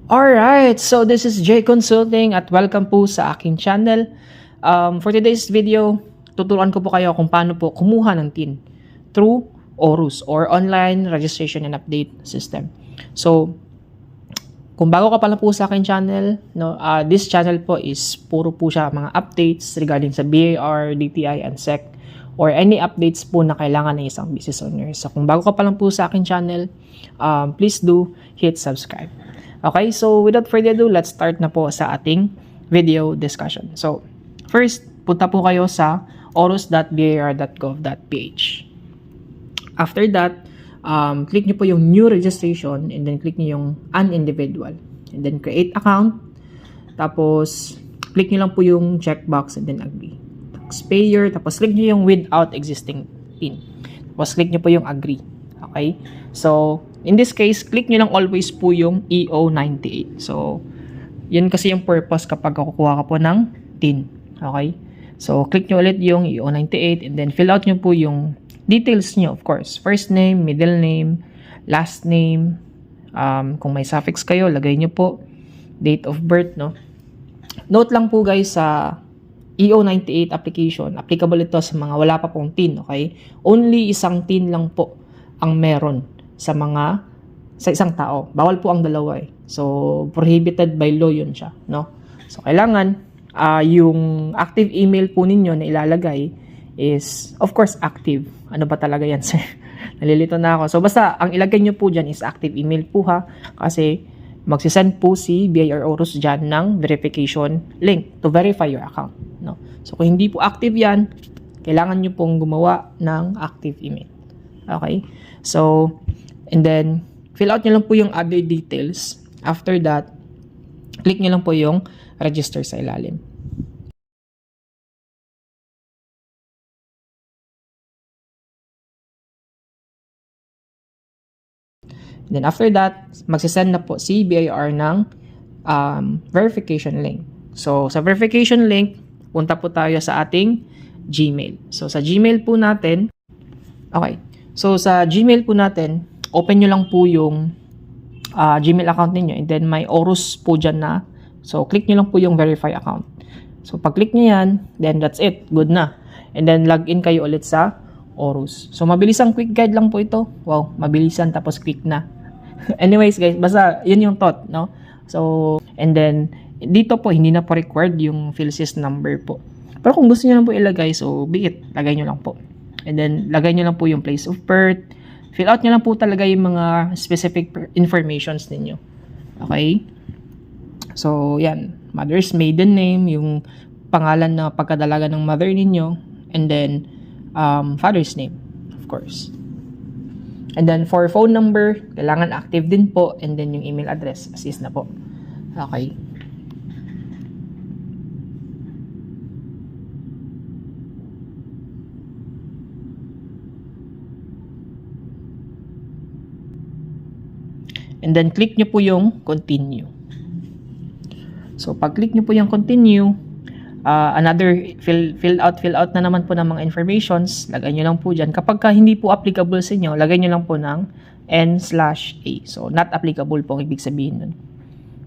Alright, so this is J Consulting at welcome po sa aking channel. For today's video, tuturuan ko po kayo kung paano po kumuha ng TIN through ORUS or Online Registration and Update System. So, kung bago ka pa lang po sa aking channel, this channel po is puro po siya mga updates regarding sa BAR, DTI, and SEC or any updates po na kailangan ng isang business owner. So, kung bago ka pa lang po sa aking channel, please do hit subscribe. Okay, so without further ado, let's start na po sa ating video discussion. So, first, punta po kayo sa orus.bar.gov.ph. After that, click nyo po yung new registration and then click nyo yung an individual. And then create account. Tapos, click nyo lang po yung checkbox and then agree. Taxpayer, tapos click nyo yung without existing PIN. Tapos click nyo po yung agree. Okay? So, in this case, click nyo lang always po yung EO98. So, yun kasi yung purpose kapag kukuha ka po ng TIN. Okay? So, click nyo ulit yung EO98 and then fill out nyo po yung details nyo, of course. First name, middle name, last name. Kung may suffix kayo, lagay nyo po. Date of birth, no? Note lang po guys, sa EO98 application, applicable ito sa mga wala pa pong TIN, okay? Only isang TIN lang po ang meron sa isang tao. Bawal po ang dalawa eh. So, prohibited by law yun siya, no? So, kailangan yung active email po ninyo na ilalagay is, of course, active. Ano ba talaga yan, sir? Nalilito na ako. So, basta, ang ilagay nyo po dyan is active email po ha. Kasi, magsisend po si BIR ORUS dyan ng verification link to verify your account, no? So, kung hindi po active yan, kailangan nyo pong gumawa ng active email. Okay? So, and then, fill out nyo lang po yung other details. After that, click nyo lang po yung register sa ilalim. And then, after that, magsisend na po si BIR ng verification link. So, sa verification link, punta po tayo sa ating Gmail. So, sa Gmail po natin, okay. So, sa Gmail po natin, open nyo lang po yung Gmail account niyo and then may ORUS po dyan na. So, click nyo lang po yung verify account. So, pag-click nyo yan, then that's it. Good na. And then, log in kayo ulit sa ORUS. So, mabilisang quick guide lang po ito. Wow, mabilisan tapos quick na. Anyways, guys, basta yun yung thought, no? So, and then, dito po, hindi na po required yung PhilSys number po. Pero kung gusto nyo lang po ilagay, so, be it. Lagay nyo lang po. And then, lagay nyo lang po yung place of birth. Fill out nyo lang po talaga yung mga specific informations ninyo. Okay? So, yan. Mother's maiden name, yung pangalan na pagkadalaga ng mother ninyo. And then, father's name, of course. And then, for phone number, kailangan active din po. And then, yung email address, as is na po. Okay? And then, click nyo po yung continue. So, pag-click nyo po yung continue, another fill out na naman po ng mga informations. Lagay nyo lang po dyan. Kapag hindi po applicable sa inyo, lagay nyo lang po ng N/A. So, not applicable po ang ibig sabihin nun.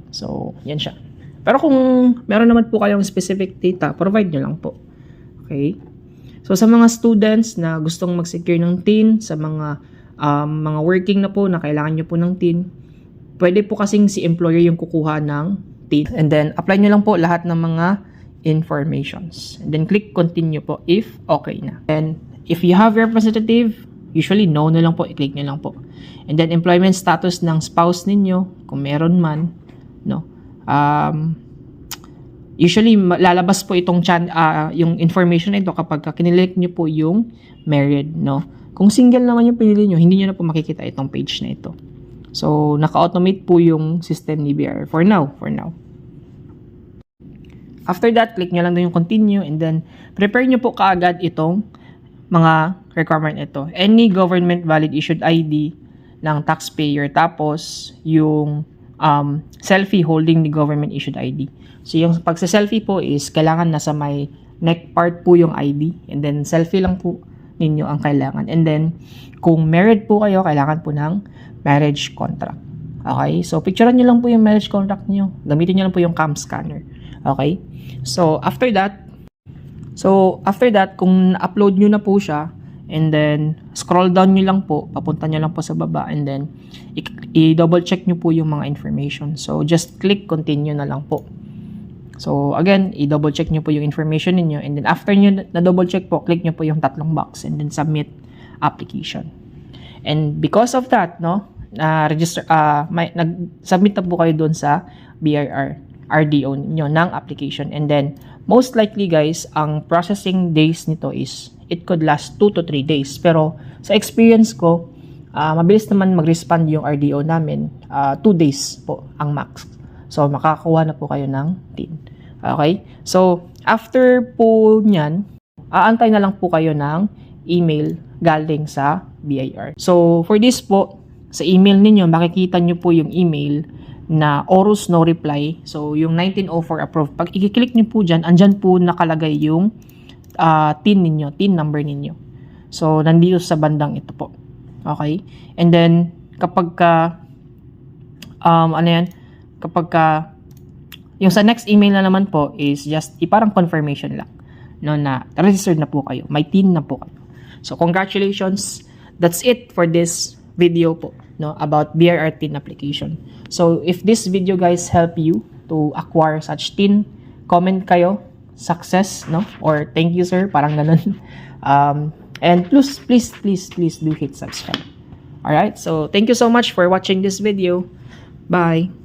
So, yan siya. Pero kung meron naman po kayong specific data, provide nyo lang po. Okay? So, sa mga students na gustong mag-secure ng TIN, sa mga working na po na kailangan nyo po ng TIN, pwede po kasing si employer yung kukuha ng TIN. And then, apply nyo lang po lahat ng mga informations. And then, click continue po if okay na. And if you have representative, usually no na lang po, i-click nyo lang po. And then, employment status ng spouse ninyo, kung meron man, no? Usually, lalabas po itong yung information na ito kapag kinilik nyo po yung married, no? Kung single naman yung pinili nyo, hindi nyo na po makikita itong page na ito. So, naka-automate po yung system ni BIR for now. After that, click nyo lang doon yung continue and then prepare nyo po kaagad itong mga requirement ito. Any government valid issued ID ng taxpayer tapos yung selfie holding the government issued ID. So, yung pagsa-selfie po is kailangan nasa may neck part po yung ID and then selfie lang po ninyo ang kailangan. And then, kung married po kayo, kailangan po ng marriage contract. Okay? So, picturean nyo lang po yung marriage contract nyo. Gamitin nyo lang po yung cam scanner. Okay? So, after that, kung upload nyo na po siya, and then, scroll down nyo lang po, papunta nyo lang po sa baba, and then, i-double check nyo po yung mga information. So, just click continue na lang po. So, again, i-double check nyo po yung information ninyo, and then, after nyo na-double check po, click nyo po yung tatlong box, and then, submit application. And because of that, no, nag-submit na po kayo doon sa BIR RDO niyo ng application. And then, most likely guys, ang processing days nito is, it could last 2 to 3 days. Pero, sa experience ko, mabilis naman mag-respond yung RDO namin. 2 days po ang max. So, makakakuha na po kayo ng TIN. Okay? So, after po nyan, aantay na lang po kayo ng email galing sa BIR. So, for this po, sa email ninyo, makikita nyo po yung email na Orus no reply. So, yung 1904 approved. Pag i-click nyo po dyan, andyan po nakalagay yung TIN ninyo, TIN number ninyo. So, nandito sa bandang ito po. Okay? And then, kapag yung sa next email na naman po is just, parang confirmation lang. No, na registered na po kayo. May TIN na po kayo. So, congratulations. That's it for this video po, no, about BIR TIN application. So, if this video guys help you to acquire such TIN, comment kayo, success, no, or thank you sir, parang ganun. And please do hit subscribe. Alright, so thank you so much for watching this video. Bye!